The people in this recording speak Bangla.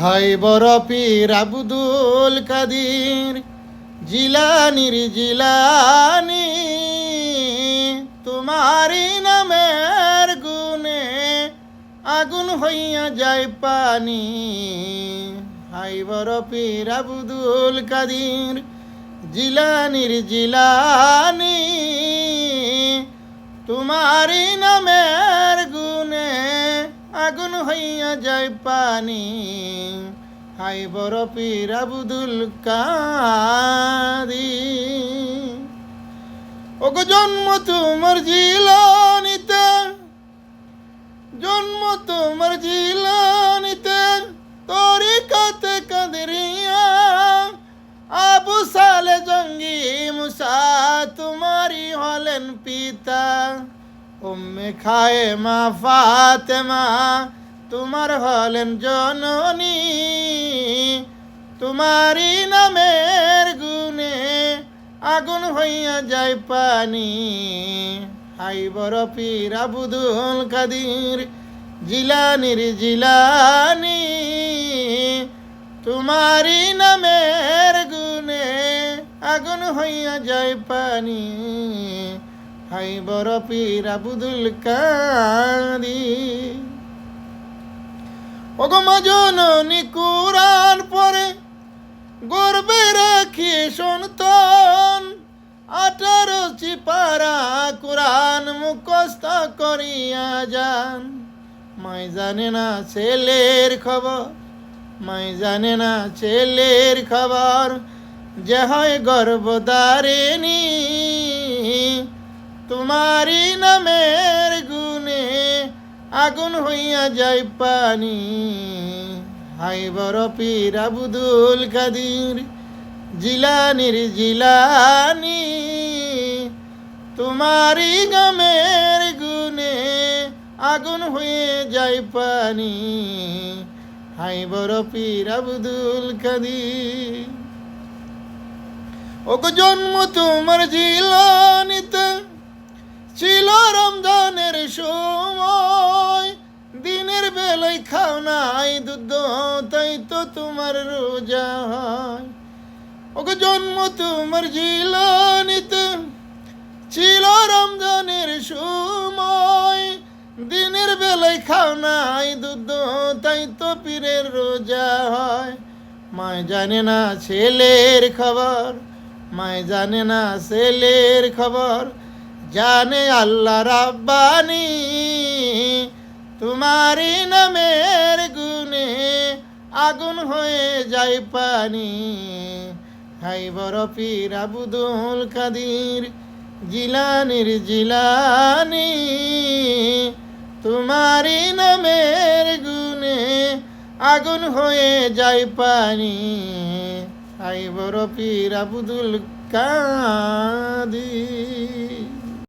হাই বড় পীর আব্দুল কাদির জিলানির জিলানি, তোমারি নামের গুণে আগুন হইয়া যায় পানি। হাই বড় পীর আব্দুল কাদির জিলানির জিলানি, তোমারি নামের গুণে আগুন হইয়া যায় পানি। হাই বড় পীর আব্দুল কাদির। ওগো জন্ম তোমার জিলানিতে, জন্ম তোমার জিলানিতে, তরিকাতে কাদেরিয়া, আবু সালে জঙ্গি মুসা তোমারি হলেন পিতা। উম্মে খায়েমা ফাতেমা তোমার হলেন জননী, তোমারি নামের গুণে আগুন হইয়া যায় পানি। হাই বড় পীর আব্দুল কাদির জিলানির জিলানি, তোমারি নামের গুণে আগুন হইয়া যায় পানি। হাই বড় পীর আব্দুল কাদির। ওগো মা জননী কুরআন পড়ে গর্বে রাখি সন্তান, 18 চিপারা কুরআন মুখস্থ করিয়া যান। মাই জানে না ছেলের খবর, মাই জানে না ছেলের খবর, যে হয় গর্ভধারিণী, তোমারি নামের গুণে আগুন হইয়া যায় পানি। হাই বড় পীর আব্দুল কাদির জিলানির জিলানি, তোমারি নামের গুণে আগুন হয়ে যায় পানি। হাই বড় পীর আব্দুল কাদির। ওগো জন্ম তোমার জিলানিতে ছিল রমজানের সময়, দিনের বেলায় খাও নাই দুধ, তাই তো তোমার রোজা হয়। ওগো জন্ম তোমার জিলানিতে ছিল রমজানের সময়, দিনের বেলায় খাও নাই দুধ, তাই তো পীরের রোজা হয়। মায় জানে না ছেলের খবর, মায় জানে না ছেলের খবর, জানে আল্লাহ রাব্বানি, তোমারি নামের গুণে আগুন হয়ে যায় পানি। হাই বড় পীর আব্দুল কাদির জিলানির জিলানি, তোমারি নামের গুণে আগুন হয়ে যায় পানি। হাই বড় পীর আব্দুল কাদির।